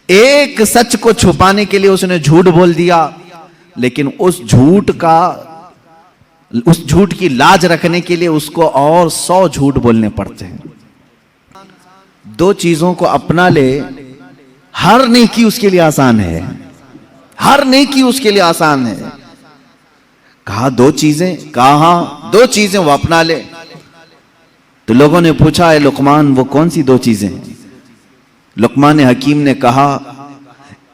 एक सच को छुपाने के लिए उसने झूठ बोल दिया, लेकिन उस झूठ की लाज रखने के लिए उसको और 100 झूठ बोलने पड़ते हैं। दो चीजों को अपना ले, हर नेकी उसके लिए आसान है, हर नेकी उसके लिए आसान है। कहा दो चीजें, कहा दो चीजें वो अपना ले। तो लोगों ने पूछा, है लुकमान वो कौन सी दो चीजें हैं? लुकमान हकीम ने कहा,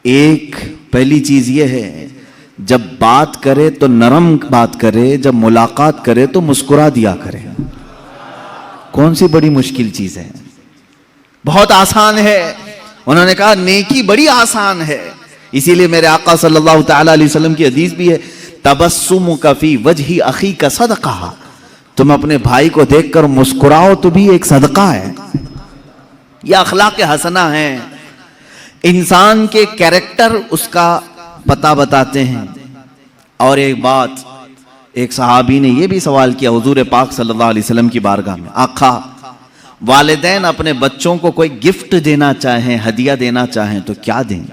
एक पहली चीज ये है, जब बात करे तो नरम बात करे, जब मुलाकात करे तो मुस्कुरा दिया करे। कौन सी बड़ी मुश्किल चीज है? बहुत आसान है। उन्होंने कहा नेकी बड़ी आसान है। इसीलिए मेरे आका सल्लल्लाहु तआला अलैहि वसल्लम की हदीस भी है, तबस्सुमुका फी वजही अखीका सदका। तुम अपने भाई को देखकर मुस्कुराओ तो भी एक सदका है। यह अखलाक हसना है। इंसान के कैरेक्टर उसका पता बताते हैं। और एक बात, एक सहाबी ने यह भी सवाल किया हुजूर पाक सल्लल्लाहु अलैहि वसल्लम की बारगाह में, आका वालिदैन अपने बच्चों को कोई गिफ्ट देना चाहें, हदिया देना चाहें तो क्या दें?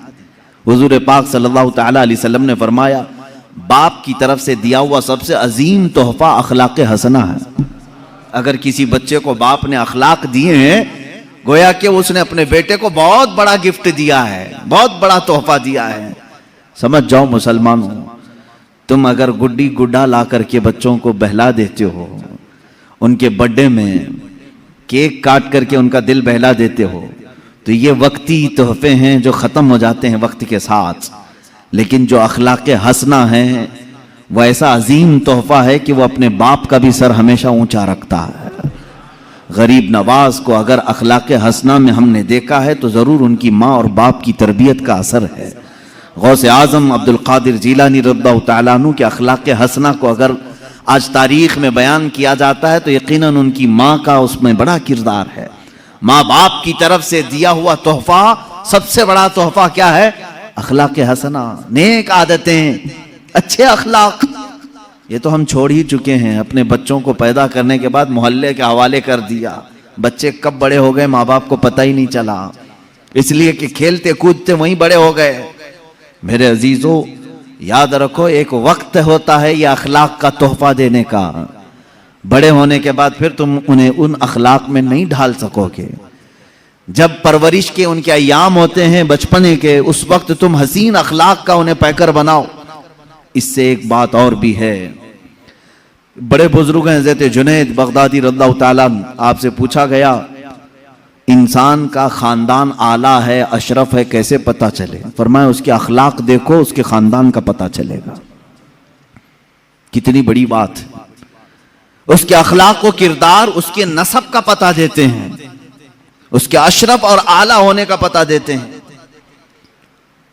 हुजूर पाक सल्लल्लाहु तआला अलैहि वसल्लम ने फरमाया, बाप की तरफ से दिया हुआ सबसे अजीम तोहफा अखलाक हसना है। अगर किसी बच्चे को बाप ने अखलाक दिए हैं, गोया कि उसने अपने बेटे को बहुत बड़ा गिफ्ट दिया है, बहुत बड़ा तोहफा दिया है। समझ जाओ मुसलमानों, तुम अगर गुड्डी गुड्डा ला करके बच्चों को बहला देते हो, उनके बर्थडे में केक काट करके उनका दिल बहला देते हो, तो ये वक्ती तोहफे हैं जो ख़त्म हो जाते हैं वक्त के साथ। लेकिन जो अखलाक हसना है वह ऐसा अजीम तोहफा है कि वो अपने बाप का भी सर हमेशा ऊंचा रखता है। गरीब नवाज को अगर अखलाक हसना में हमने देखा है तो ज़रूर उनकी माँ और बाप की तरबियत का असर है। गौसे आज़म अब्दुल कादिर जीलानी रज़ियल्लाहु तआला अन्हु के अखलाक हसना को अगर आज तारीख में बयान किया जाता है तो यकीनन उनकी माँ का उसमें बड़ा किरदार है। माँ बाप की तरफ से दिया हुआ तोहफा, सबसे बड़ा तोहफा क्या है? अखलाक हसना, नेक आदतें, अच्छे अखलाक। ये तो हम छोड़ ही चुके हैं। अपने बच्चों को पैदा करने के बाद मोहल्ले के हवाले कर दिया। बच्चे कब बड़े हो गए माँ बाप को पता ही नहीं चला, इसलिए कि खेलते कूदते वहीं बड़े हो गए। मेरे अजीजों, याद रखो, एक वक्त होता है ये अखलाक का तोहफा देने का। बड़े होने के बाद फिर तुम उन्हें उन अखलाक में नहीं ढाल सकोगे। जब परवरिश के उनके अयाम होते हैं बचपने के, उस वक्त तुम हसीन अखलाक का उन्हें पैकर बनाओ। इससे एक बात और भी है, बड़े बुजुर्ग हैं हज़रत जुनैद बगदादी रज़ियल्लाहु ताला, आपसे पूछा गया इंसान का खानदान आला है, अशरफ है, कैसे पता चले? फरमाया उसके अखलाक देखो, उसके खानदान का पता चलेगा। कितनी बड़ी बात है। उसके अखलाक को, किरदार, उसके नसब का पता देते हैं, उसके अशरफ और आला होने का पता देते हैं।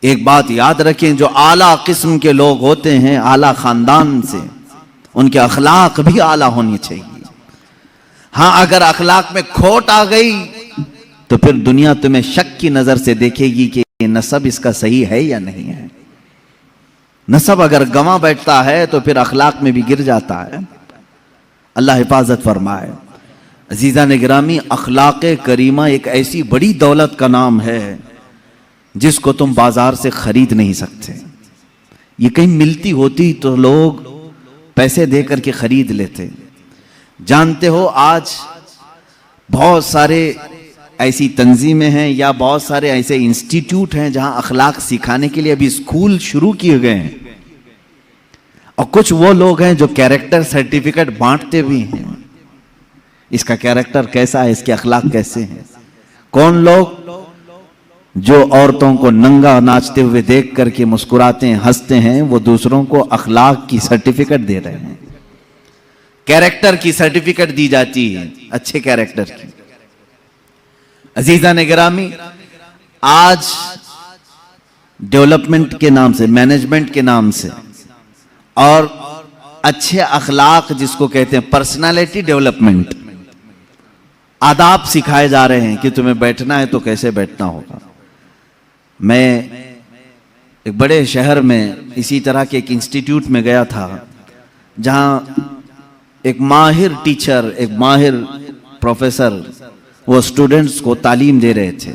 एक बात याद रखें, जो आला किस्म के लोग होते हैं, आला खानदान से, उनके अखलाक भी आला होनी चाहिए। हाँ, अगर अखलाक में खोट आ गई तो फिर दुनिया तुम्हें शक की नजर से देखेगी कि नसब इसका सही है या नहीं है। नसब अगर गंवा बैठता है तो फिर अखलाक में भी गिर जाता है। अल्लाह हिफाजत फरमाए। अजीज़ा ने गिरामी, अखलाक करीमा एक ऐसी बड़ी दौलत का नाम है जिसको तुम बाजार से खरीद नहीं सकते। ये कहीं मिलती होती तो लोग पैसे दे करके खरीद लेते। जानते हो, आज बहुत सारे ऐसी तंजीमें हैं या बहुत सारे ऐसे इंस्टीट्यूट हैं जहां अखलाक सिखाने के लिए अभी स्कूल शुरू किए गए हैं। और कुछ वो लोग हैं जो कैरेक्टर सर्टिफिकेट बांटते भी हैं। इसका कैरेक्टर कैसा है, इसके अखलाक कैसे हैं। कौन लोग? जो औरतों को नंगा नाचते हुए देख करके मुस्कुराते हैं, हंसते हैं, वो दूसरों को अखलाक की सर्टिफिकेट दे रहे हैं। कैरेक्टर की सर्टिफिकेट दी जाती है, अच्छे कैरेक्टर की। अजीजा ने गिरामी, आज डेवलपमेंट के नाम से, मैनेजमेंट के नाम से और अच्छे अखलाक जिसको कहते हैं पर्सनालिटी डेवलपमेंट, आदाब सिखाए जा रहे हैं कि तुम्हें बैठना है तो कैसे बैठना होगा। मैं एक बड़े शहर में इसी तरह के एक इंस्टीट्यूट में गया था जहां एक माहिर टीचर, एक माहिर प्रोफेसर वो स्टूडेंट्स को तालीम दे रहे थे।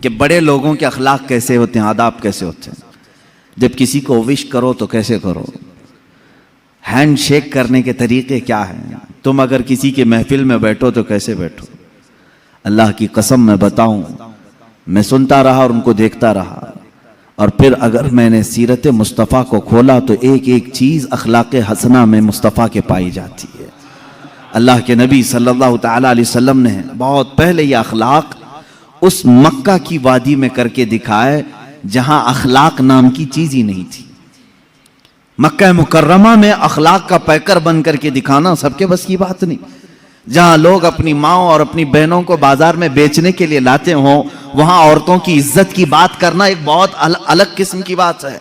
कि बड़े लोगों के अखलाक कैसे होते हैं, आदाब कैसे होते हैं। जब किसी को विश करो तो कैसे करो, हैंड शेक करने के तरीके क्या हैं, तुम अगर किसी के महफिल में बैठो तो कैसे बैठो। अल्लाह की कसम मैं बताऊं, मैं सुनता रहा और उनको देखता रहा, और फिर अगर मैंने सीरत मुस्तफ़ा को खोला तो एक एक चीज़ अखलाक हसना में मुस्तफ़ा के पाई जाती है। अल्लाह के नबी सल्लल्लाहु ताला अलैहि वसल्लम ने बहुत पहले ये अखलाक उस मक्का की वादी में करके दिखाए जहां अखलाक नाम की चीज़ ही नहीं थी। मक्का मुकर्रमा में अखलाक का पैकर बन करके दिखाना सबके बस की बात नहीं। जहां लोग अपनी माँ और अपनी बहनों को बाजार में बेचने के लिए लाते हों, वहां औरतों की इज्जत की बात करना एक बहुत अलग किस्म की बात है।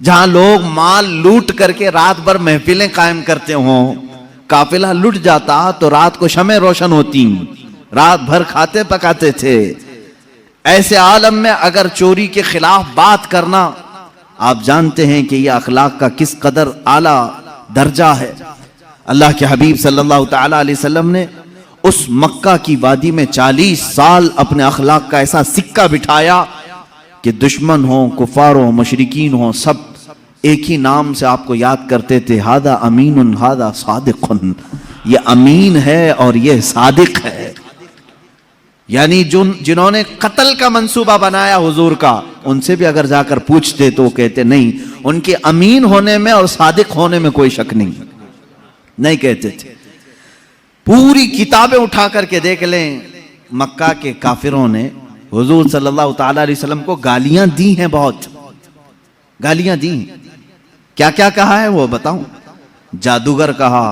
जहां लोग माल लूट करके रात भर महफिलें कायम करते हों, काफिला लुट जाता तो रात को शमें रोशन होती, रात भर खाते पकाते थे। ऐसे आलम में अगर चोरी के खिलाफ बात करना, आप जानते हैं कि यह अखलाक का किस कदर आला दर्जा है। अल्लाह के हबीब सल्लल्लाहु ताला अलैहि वसल्लम ने उस मक्का की वादी में 40 साल अपने अखलाक का ऐसा सिक्का बिठाया कि दुश्मन हो, कुफार हो, मुशरिकीन हो, सब एक ही नाम से आपको याद करते थे, हादा अमीनुन हादा सादिकुन, ये अमीन है और ये सादिक है। यानी जिन्होंने कत्ल का मंसूबा बनाया हुजूर का, उनसे भी अगर जाकर पूछते तो कहते नहीं, उनके अमीन होने में और सादिक होने में कोई शक नहीं कहते थे। पूरी किताबें उठा करके देख लें, मक्का के काफिरों ने हुजूर सल्लल्लाहु ताला अलैहि वसल्लम को गालियां दी हैं, बहुत गालियां दी। क्या क्या कहा है वो बताऊं? जादूगर कहा,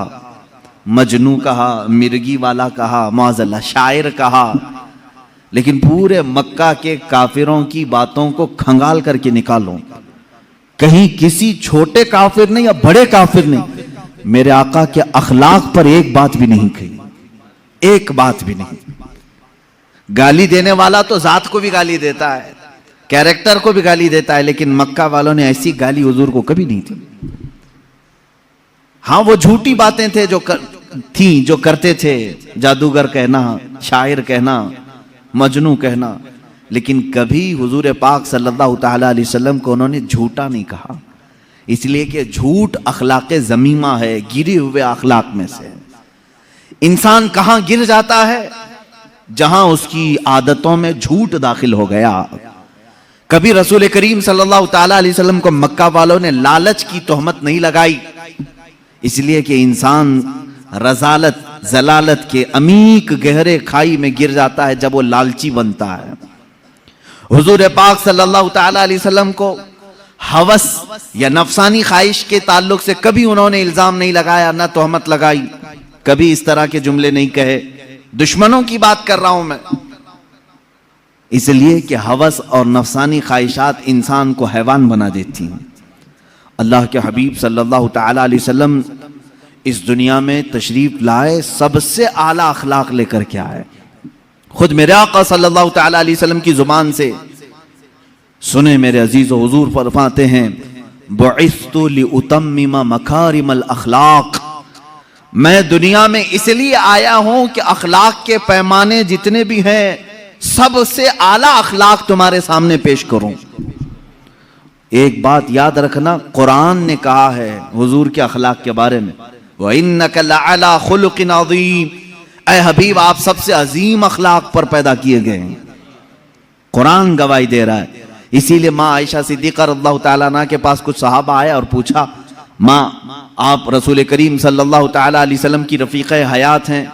मजनू कहा, मिर्गी वाला कहा, माज़अल्लाह शायर कहा। लेकिन पूरे मक्का के काफिरों की बातों को खंगाल करके निकालो, कहीं किसी छोटे काफिर ने या बड़े काफिर ने मेरे आका के अखलाक पर एक बात भी नहीं कही, एक बात भी नहीं। गाली देने वाला तो जात को भी गाली देता है, कैरेक्टर को भी गाली देता है, लेकिन मक्का वालों ने ऐसी गाली हुजूर को कभी नहीं थी। हाँ, वो झूठी बातें थे जो करते थे, जादूगर कहना, शायर कहना, मजनू कहना, लेकिन कभी हुजूर पाक सल्लल्लाहु ताला अलैहि वसल्लम को उन्होंने झूठा नहीं कहा। इसलिए कि झूठ अखलाक ज़मीमा है, गिरे हुए अखलाक में से। इंसान कहां गिर जाता है? जहां उसकी आदतों में झूठ दाखिल हो गया। कभी रसूल करीम सल्लल्लाहु ताला अलैहि वसल्लम को मक्का वालों ने लालच की तोहमत नहीं लगाई, इसलिए कि इंसान रजालत जलालत के अमीक गहरे खाई में गिर जाता है जब वो लालची बनता है। हुजूर पाक सल्लल्लाहु ताला अलैहि वसल्लम को हवस या नफसानी ख्वाहिश के ताल्लुक से कभी उन्होंने इल्जाम नहीं लगाया, ना तोहमत लगाई, कभी इस तरह के जुमले नहीं कहे। दुश्मनों की बात कर रहा हूं मैं, इसलिए कि हवस और नफसानी ख्वाहिशात इंसान को हैवान बना देती हैं। अल्लाह के हबीब सल्लल्लाहु ताला अलैहि वसल्लम इस दुनिया में तशरीफ लाए, सबसे आला अखलाक लेकर के आए। खुद मेरे आका सल्लल्लाहु ताला अलैहि वसल्लम की जुबान से सुने मेरे अजीज हुजूर फरमाते हैं, बुइस्तु लिउतम्मिमा मकारिमल अखलाक, मैं दुनिया में इसलिए आया हूं कि अखलाक के पैमाने जितने भी हैं, सबसे आला अखलाक तुम्हारे सामने पेश करूं। एक बात याद रखना, कुरान ने कहा है हुजूर के अखलाक के बारे में, व इन्नका लअला खुलुकिन अज़ीम, ऐ हबीब आप सबसे अजीम अखलाक पर पैदा किए गए हैं। कुरान गवाही दे रहा है। इसीलिए माँ आयशा सिद्दीक़ा रज़ियल्लाहु ताला अन्हा के पास कुछ सहाबा आए और पूछा, माँ आप रसूल करीम सल्लल्लाहु ताला अलैहि वसल्लम की रफ़ीक़ हयात हैं,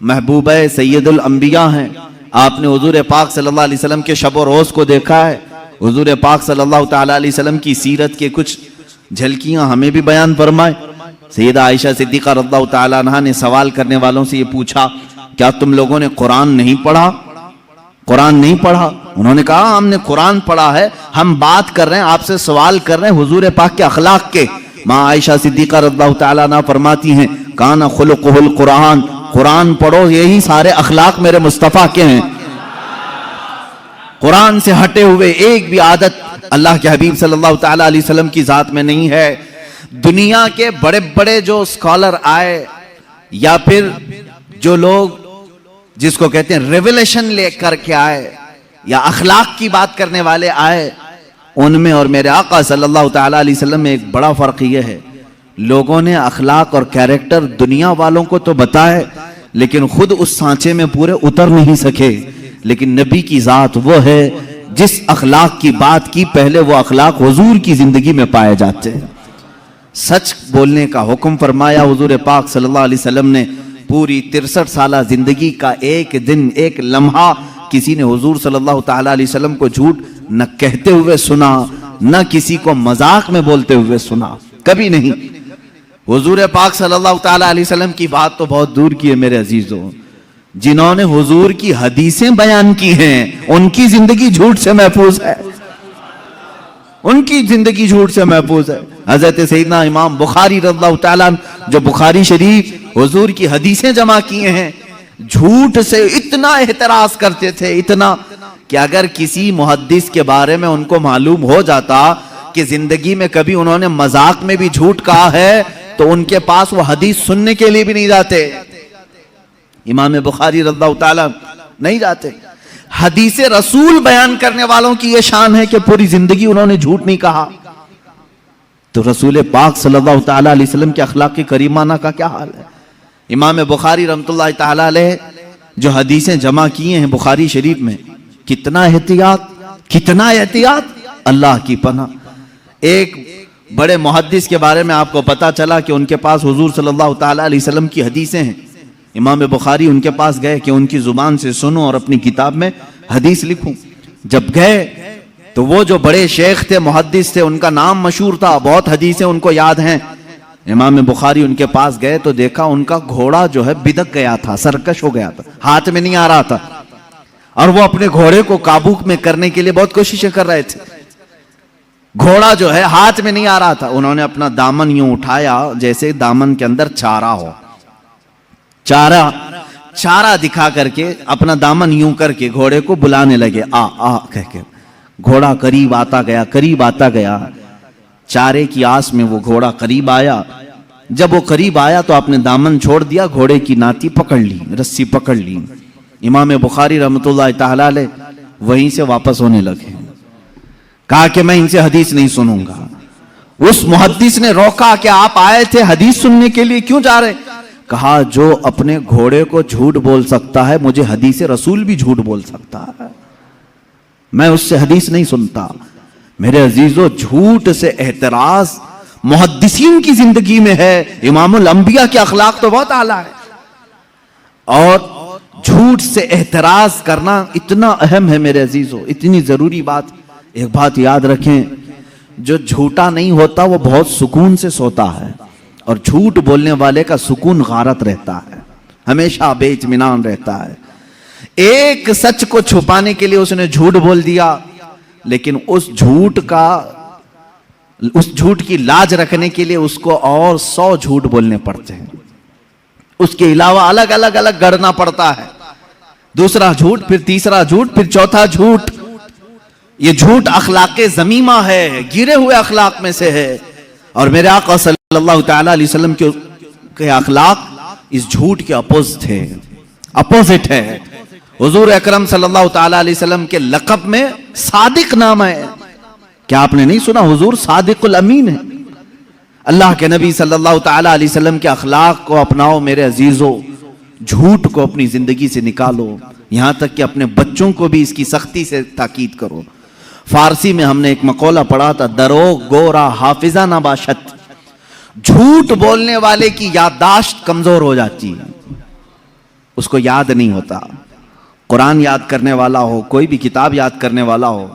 महबूब सैयदुल अंबिया हैं, आपने हुजूर पाक सल्लल्लाहु अलैहि वसल्लम के शब व रोज़ को देखा है, हुजूर पाक सल्लल्लाहु ताला अलैहि वसल्लम की सीरत के कुछ झलकियाँ हमें भी बयान फरमाए। सैयदा आयशा सिद्दीक़ा रज़ियल्लाहु ताला अन्हा ने सवाल करने वालों से ये पूछा, क्या तुम लोगों ने कुरान नहीं पढ़ा? कुरान नहीं पढ़ा? उन्होंने कहा हमने कुरान पढ़ा है, हम बात कर रहे हैं, आपसे सवाल कर रहे हैं हुजूर पाक के अखलाक के। माँ आयशा सिद्दीक़ा रज़ियल्लाहु ताला अन्हा फरमाती हैं, काना खुलुकुहुल कुरान, कुरान पढ़ो, यही सारे अखलाक मेरे मुस्तफ़ा के हैं। कुरान से हटे हुए एक भी आदत अल्लाह के हबीब सल्लल्लाहु ताला अलैहि वसल्लम की जात में नहीं है। दुनिया के बड़े बड़े जो स्कॉलर आए या फिर जो लोग जिसको कहते हैं रेवलेशन लेकर के आए, या अखलाक की बात करने वाले आए, उनमें और मेरे आका सल्लल्लाहु ताला अलैहि वसल्लम में एक बड़ा फर्क यह है, लोगों ने अखलाक और कैरेक्टर दुनिया वालों को तो बताए, लेकिन खुद उस सांचे में पूरे उतर नहीं सके। लेकिन नबी की जात वो है जिस अखलाक की बात की, पहले वो अखलाक हुजूर की जिंदगी में पाए जाते हैं। सच बोलने का हुक्म फरमाया हुजूर पाक सल्लल्लाहु अलैहि वसल्लम ने। पूरी 63 साल जिंदगी का एक दिन, एक लम्हा किसी ने हुजूर सल्लल्लाहु ताला अलैहि वसल्लम को झूठ न कहते हुए सुना, न किसी को मजाक में बोलते हुए सुना, कभी नहीं। हुजूर पाक सल्लल्लाहु ताला अलैहि वसल्लम की बात तो बहुत दूर की है मेरे अजीजों, जिन्होंने हुजूर की हदीसें बयान की हैं, उनकी जिंदगी झूठ से महफूज है, उनकी जिंदगी झूठ से महफूज है। हजरत सैयदना इमाम बुखारी रज़ियल्लाहु ताला जो बुखारी शरीफ हुजूर की हदीसें जमा किए हैं, झूठ से इतना एहतराज करते थे, इतना कि अगर किसी मुहद्दिस के बारे में उनको मालूम हो जाता कि जिंदगी में कभी उन्होंने मजाक में भी झूठ कहा है, तो उनके पास वो हदीस सुनने के लिए भी नहीं जाते। इमाम बुखारी रज़ियल्लाहु ताला नहीं जाते। हदीस रसूल बयान करने वालों की यह शान है कि पूरी जिंदगी उन्होंने झूठ नहीं कहा। तो रसूल पाक सल्लल्लाहु ताला अलैहि वसल्लम के अखलाक करीमाना का क्या हाल है। इमाम बुखारी रहमतुल्लाहि ताला अलैह जो हदीसें जमा किए हैं बुखारी शरीफ में, कितना एहतियात, कितना एहतियात, अल्लाह की पनाह। एक बड़े मुहद्दिस के बारे में आपको पता चला कि उनके पास हुजूर सल्लल्लाहु ताला अलैहि वसल्लम की हदीसें हैं। इमाम बुखारी उनके पास गए कि उनकी जुबान से सुनो और अपनी किताब में हदीस लिखूं। जब गए तो वो जो बड़े शेख थे, मुहद्दिस थे, उनका नाम मशहूर था, बहुत हदीसें उनको याद हैं। इमाम बुखारी उनके पास गए तो देखा उनका घोड़ा जो है बिदक गया था, सरकश हो गया था, हाथ में नहीं आ रहा था, और वो अपने घोड़े को काबू में करने के लिए बहुत कोशिशें कर रहे थे। घोड़ा जो है हाथ में नहीं आ रहा था। उन्होंने अपना दामन यूं उठाया जैसे दामन के अंदर चारा हो, चारा दिखा करके अपना दामन यूं करके घोड़े को बुलाने लगे, आ कह के। घोड़ा करीब आता गया, करीब आता गया। चारे की आस में वो घोड़ा करीब आया। जब वो करीब आया तो आपने दामन छोड़ दिया, घोड़े की नाती पकड़ ली, रस्सी पकड़ ली। इमाम बुखारी रहमतुल्लाहि ताला अलैह वहीं से वापस होने लगे। कहा कि मैं इनसे हदीस नहीं सुनूंगा। उस मुहद्दिस ने रोका कि आप आए थे हदीस सुनने के लिए, क्यों जा रहे? कहा जो अपने घोड़े को झूठ बोल सकता है, मुझे हदीस रसूल भी झूठ बोल सकता है, मैं उससे हदीस नहीं सुनता। मेरे अजीजों, झूठ से एहतराज मुहद्दिसीन की जिंदगी में है। इमामुल अंबिया के अखलाक तो बहुत आला है, और झूठ से एहतराज करना इतना अहम है मेरे अजीजों, इतनी जरूरी बात। एक बात याद रखें, जो झूठा नहीं होता वो बहुत सुकून से सोता है, और झूठ बोलने वाले का सुकून गारत रहता है, हमेशा बेइत्मीनान रहता है। एक सच को छुपाने के लिए उसने झूठ बोल दिया, लेकिन उस झूठ की लाज रखने के लिए उसको और 100 झूठ बोलने पड़ते हैं। उसके अलावा अलग अलग गढ़ना पड़ता है। दूसरा झूठ, फिर तीसरा झूठ, फिर चौथा झूठ। ये झूठ अखलाके ज़मीमा है, गिरे हुए अखलाक में से है। और मेरे आका सल्लल्लाहु ताला अलैहि वसल्लम के अखलाक इस झूठ के अपोजिट है। हुजूर अकरम सल्लल्लाहु ताला अलैहि वसल्लम के लक़ब में सादिक नाम है। क्या आपने नहीं सुना? हुजूर सादिकुल अमीन है। अल्लाह के नबी सल्लल्लाहु ताला अलैहि वसल्लम के अखलाक को अपनाओ मेरे अजीजों, झूठ को अपनी जिंदगी से निकालो। यहां तक कि अपने बच्चों को भी इसकी सख्ती से ताकीद करो। फारसी में हमने एक मकौला पढ़ा था, दरो गोरा हाफिजा ना बाशत। झूठ बोलने वाले की याददाश्त कमजोर हो जाती है, उसको याद नहीं होता। कुरान याद करने वाला हो, कोई भी किताब याद करने वाला हो,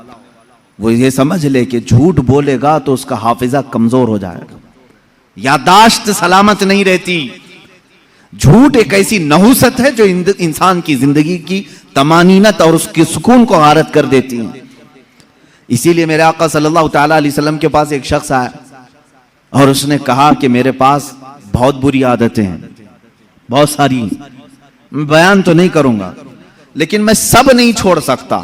वो ये समझ ले कि झूठ बोलेगा तो उसका हाफिजा कमजोर हो जाएगा, याददाश्त सलामत नहीं रहती। झूठ एक ऐसी नहुसत है जो इंसान की जिंदगी की तमानीनत और उसके सुकून को गारत कर देती है। इसीलिए मेरे आका सल्लल्लाहु ताला अलैहि वसल्लम के पास एक शख्स आया और उसने कहा कि मेरे पास बहुत बुरी आदतें हैं, बहुत सारी, मैं बयान तो नहीं करूंगा, लेकिन मैं सब नहीं छोड़ सकता।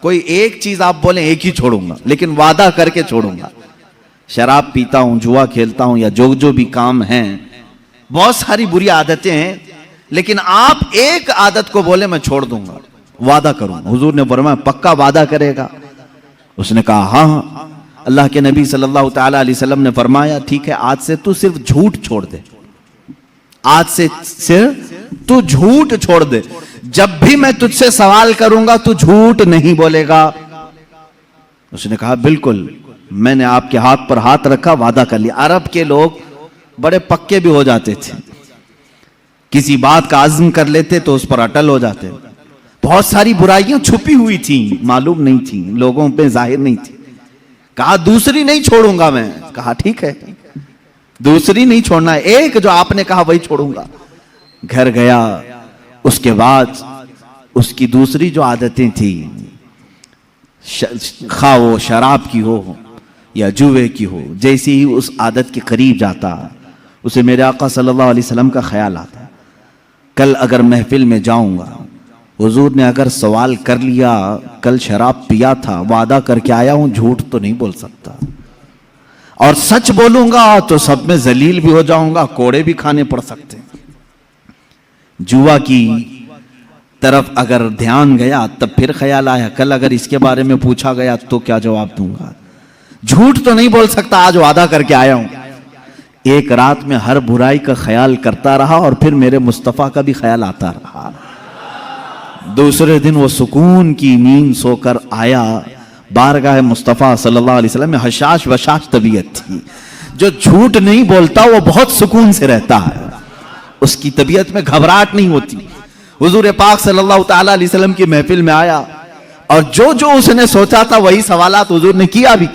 कोई एक चीज आप बोले एक ही छोड़ूंगा, लेकिन वादा करके छोड़ूंगा। शराब पीता हूं, जुआ खेलता हूं, या जो भी काम हैं, बहुत सारी बुरी आदतें हैं, लेकिन आप एक आदत को बोले मैं छोड़ दूंगा। वादा करूं। हुजूर ने फरमाया पक्का वादा करेगा? उसने कहा हाँ। अल्लाह के नबी सल्लल्लाहु ताला अलैहि वसल्लम ने फरमाया ठीक है, आज से तू सिर्फ झूठ छोड़ दे, आज से सिर्फ तू झूठ छोड़ दे, जब भी मैं तुझसे सवाल करूंगा तू झूठ नहीं बोलेगा। उसने कहा बिल्कुल, मैंने आपके हाथ पर हाथ रखा, वादा कर लिया। अरब के लोग बड़े पक्के भी हो जाते थे, किसी बात का आज़्म कर लेते तो उस पर अटल हो जाते। बहुत सारी बुराइयां छुपी हुई थी, मालूम नहीं थी, लोगों पे जाहिर नहीं थी। कहा दूसरी नहीं छोड़ूंगा मैं। कहा ठीक है, दूसरी नहीं छोड़ना है, एक जो आपने कहा वही छोड़ूंगा। घर गया, उसके बाद उसकी दूसरी जो आदतें थी, खा वो शराब की हो या जुए की हो, जैसे ही उस आदत के करीब जाता उसे मेरे आका सल्लल्लाहु अलैहि वसल्लम का ख्याल आता, कल अगर महफिल में जाऊंगा, हुजूर ने अगर सवाल कर लिया कल शराब पिया था, वादा करके आया हूं, झूठ तो नहीं बोल सकता, और सच बोलूंगा तो सब में जलील भी हो जाऊंगा, कोड़े भी खाने पड़ सकते। जुआ की तरफ अगर ध्यान गया तब फिर ख्याल आया कल अगर इसके बारे में पूछा गया तो क्या जवाब दूंगा, झूठ तो नहीं बोल सकता, आज वादा करके आया हूं। एक रात में हर बुराई का ख्याल करता रहा और फिर मेरे मुस्तफ़ा का भी ख्याल आता रहा। दूसरे दिन वो सुकून की नींद सोकर आया, बारगाह मुस्तफ़ा सल्लल्लाहु अलैहि वसल्लम में हशाश वशाश तबीयत थी। जो झूठ नहीं बोलता वो बहुत सुकून से रहता है, उसकी तबीयत में घबराहट नहीं होती। हुजूर पाक सल्लल्लाहु ताला अलैहि वसल्लम की महफिल में आया और जो जो उसने सोचा था वही सवालात हुजूर ने किया भी।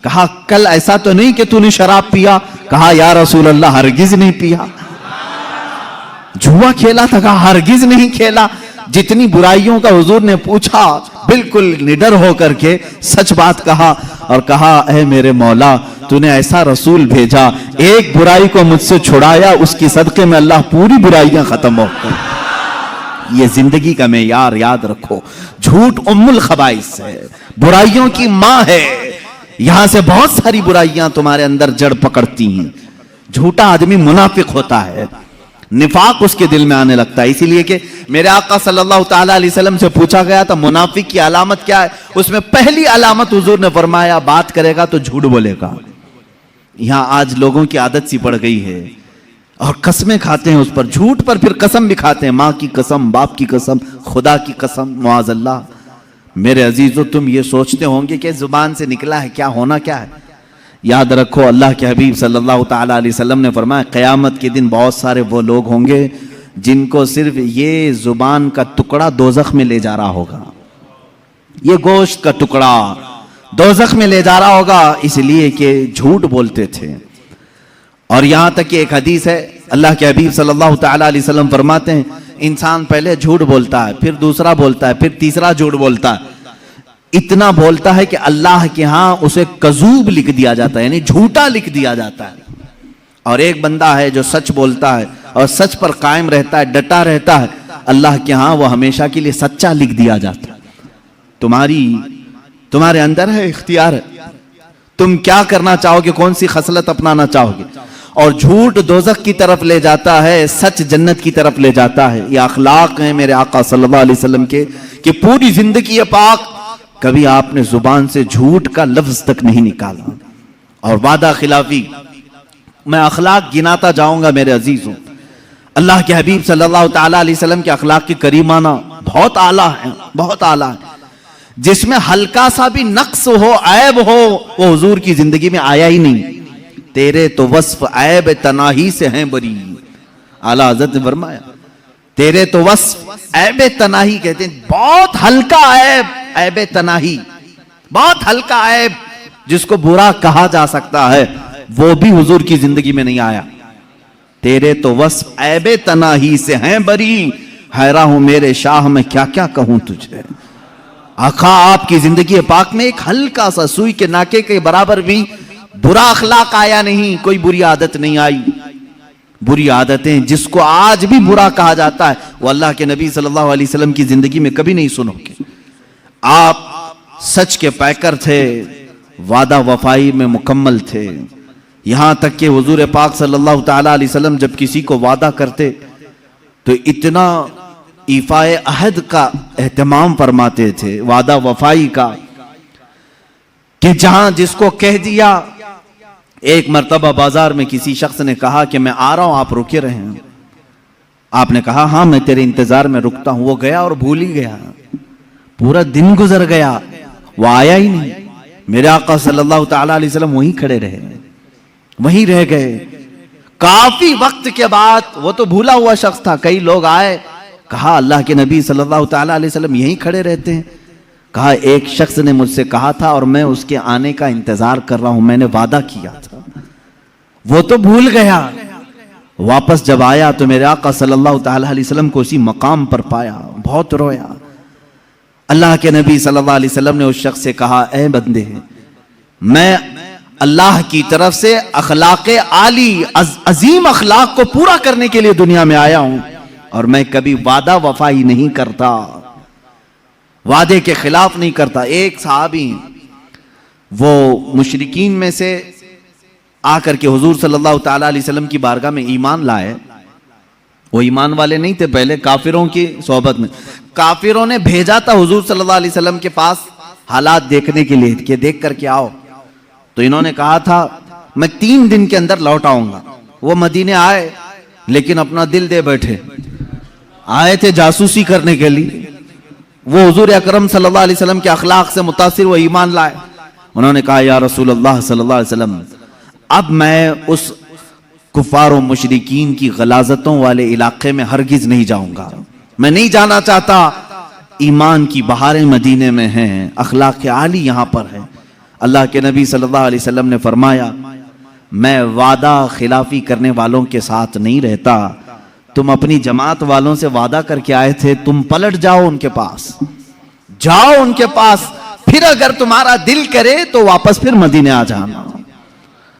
कहा कल ऐसा तो नहीं कि तूने शराब पिया? कहा या रसूल अल्लाह हरगिज नहीं पिया। जुआ खेला था? कहा हरगिज नहीं खेला। जितनी बुराइयों का हुजूर ने पूछा बिल्कुल निडर होकर के सच बात कहा और कहा ऐ मेरे मौला, तूने ऐसा रसूल भेजा, एक बुराई को मुझसे छुड़ाया, उसकी सदके में अल्लाह पूरी बुराइयां खत्म हो गई। ये जिंदगी का मेयार याद रखो। झूठ उम्मुल खबाइस है, बुराइयों की मां है। यहां से बहुत सारी बुराइयां तुम्हारे अंदर जड़ पकड़ती हैं। झूठा आदमी मुनाफिक होता है, निफाक उसके दिल में आने लगता है। इसीलिए कि मेरे आका सल्लल्लाहु ताला अलैहि वसल्लम से पूछा गया था मुनाफिक की अलामत क्या है, उसमें पहली अलामत हुजूर ने फरमाया बात करेगा तो झूठ बोलेगा। यहां आज लोगों की आदत सी पड़ गई है और कसमें खाते हैं उस पर, झूठ पर फिर कसम भी खाते हैं, माँ की कसम, बाप की कसम, खुदा की कसम, मुआज़ल्लाह। मेरे अजीजों, तुम ये सोचते होंगे कि जुबान से निकला है क्या, होना क्या है। याद रखो अल्लाह के हबीब सल्लल्लाहु ताला अलैहि वसल्लम ने फरमाया क़यामत के दिन बहुत सारे वो लोग होंगे जिनको सिर्फ ये जुबान का टुकड़ा दोज़ख में ले जा रहा होगा, ये गोश्त का टुकड़ा दोज़ख में ले जा रहा होगा, इसलिए कि झूठ बोलते थे। और यहां तक कि एक हदीस है, अल्लाह के हबीब सल्लल्लाहु ताला अलैहि वसल्लम फरमाते हैं इंसान पहले झूठ बोलता है, फिर दूसरा बोलता है, फिर तीसरा झूठ बोलता है, इतना बोलता है कि अल्लाह के यहां उसे कजूब लिख दिया जाता है, यानी झूठा लिख दिया जाता है। और एक बंदा है जो सच बोलता है और सच पर कायम रहता है, डटा रहता है, अल्लाह के यहां वो हमेशा के लिए सच्चा लिख दिया जाता है। तुम्हारे अंदर है इख्तियार है, तुम क्या करना चाहोगे, कौन सी खसलत अपनाना चाहोगे। और झूठ दोज़ख की तरफ ले जाता है, सच जन्नत की तरफ ले जाता है। ये अखलाक है मेरे आका सल्लल्लाहु अलैहि वसल्लम के कि पूरी जिंदगी ये पाक कभी आपने जुबान से झूठ का लफ्ज तक नहीं निकाला। और वादा खिलाफी, मैं अखलाक गिनाता जाऊंगा मेरे अजीजों। अल्लाह के हबीब सल्लल्लाहु ताला अलैहि वसल्लम के अखलाक की करीमाना बहुत आला है, बहुत आला है। जिसमें हल्का सा भी नक्स हो, ऐब हो, वो हुजूर की जिंदगी में आया ही नहीं। तेरे तो वस्फ ऐब तनाही से हैं बरी, आला हज़रत ने फरमाया तेरे तो वस्फ ऐब तनाही, कहते हैं बहुत हल्का ऐब, ऐब तनाही, बहुत हल्का ऐब जिसको बुरा कहा जा सकता है, वो भी हुजूर की जिंदगी में नहीं आया। तेरे तो वस्फ ऐब तनाही से हैं बरी, हैरान हूं मेरे शाह मैं क्या क्या कहूं तुझे। आका आपकी जिंदगी पाक में एक हल्का सा सुई के नाके के बराबर भी बुरा अखलाक आया नहीं, कोई बुरी आदत नहीं आई। बुरी आदतें जिसको आज भी बुरा कहा जाता है वो अल्लाह के नबी सल्लल्लाहु अलैहि वसल्लम की जिंदगी में कभी नहीं सुनोगे। आप सच के पैकर थे, वादा वफाई में मुकम्मल थे। यहां तक कि हुजूर पाक सल्लल्लाहु ताला अलैहि वसल्लम जब किसी को वादा करते तो ईफाए अहद का एहतमाम फरमाते थे, वादा वफाई का, कि जहां जिसको कह दिया। एक मर्तबा बाजार में किसी शख्स ने कहा कि मैं आ रहा हूं, आप रुके रहे हैं। आपने कहा हाँ मैं तेरे इंतजार में रुकता हूं। वो गया और भूल ही गया। पूरा दिन गुजर गया, वो आया ही नहीं। मेरे आका सल्लल्लाहु ताला अलैहि वसल्लम वहीं खड़े रहे, वहीं रह गए। काफी वक्त के बाद, वो तो भूला हुआ शख्स था, कई लोग आए, कहा अल्लाह के नबी सल्लल्लाहु ताला अलैहि वसल्लम यहीं खड़े रहते हैं। कहा एक शख्स ने मुझसे कहा था और मैं उसके आने का इंतजार कर रहा हूं, मैंने वादा किया था। वो तो भूल गया। वापस जब आया तो मेरे आका सल्लल्लाहु ताला अलैहि वसल्लम को उसी मकाम पर पाया, बहुत रोया। अल्लाह के नबी सल्लल्लाहु अलैहि वसल्लम ने उस शख्स से कहा, ए बंदे, मैं अल्लाह की तरफ से अखलाक़े आली, अजीम अखलाक को पूरा करने के लिए दुनिया में आया हूं, और मैं कभी वादा वफाई नहीं करता, वादे के खिलाफ नहीं करता। एक सहाबी वो मुशरिकीन में से आकर के हुजूर सल्लल्लाहु ताला अलैहि वसल्लम की बारगाह में ईमान लाए। वो ईमान वाले नहीं थे, पहले काफिरों की सोहबत में। काफिरों ने भेजा था हुजूर सल्लल्लाहु अलैहि वसल्लम के पास हालात देखने के लिए कि देख करके आओ। तो इन्होंने कहा था मैं 3 दिन के अंदर लौट आऊंगा। वो मदीने आए, लेकिन अपना दिल दे बैठे। आए थे जासूसी करने के लिए। वो हुजूर अकरम सल्लल्लाहु अलैहि वसल्लम के अखलाक से मुतासिर वो ईमान लाए। उन्होंने कहा या रसूल अल्लाह सल्लल्लाहु अलैहि वसल्लम, अब मैं उस कुफार और मुशरिकीन की गलाजतों वाले इलाके में हरगिज नहीं जाऊंगा, मैं नहीं जाना चाहता। ईमान की बहारें मदीने में हैं, अखलाक आली यहां पर है। अल्लाह के नबी सल्लल्लाहु अलैहि वसल्लम ने फरमाया, मैं वादा खिलाफी करने वालों के साथ नहीं रहता। तुम अपनी जमात वालों से वादा करके आए थे, तुम पलट जाओ उनके पास, जाओ उनके पास, फिर अगर तुम्हारा दिल करे तो वापस फिर मदीने आ जाना।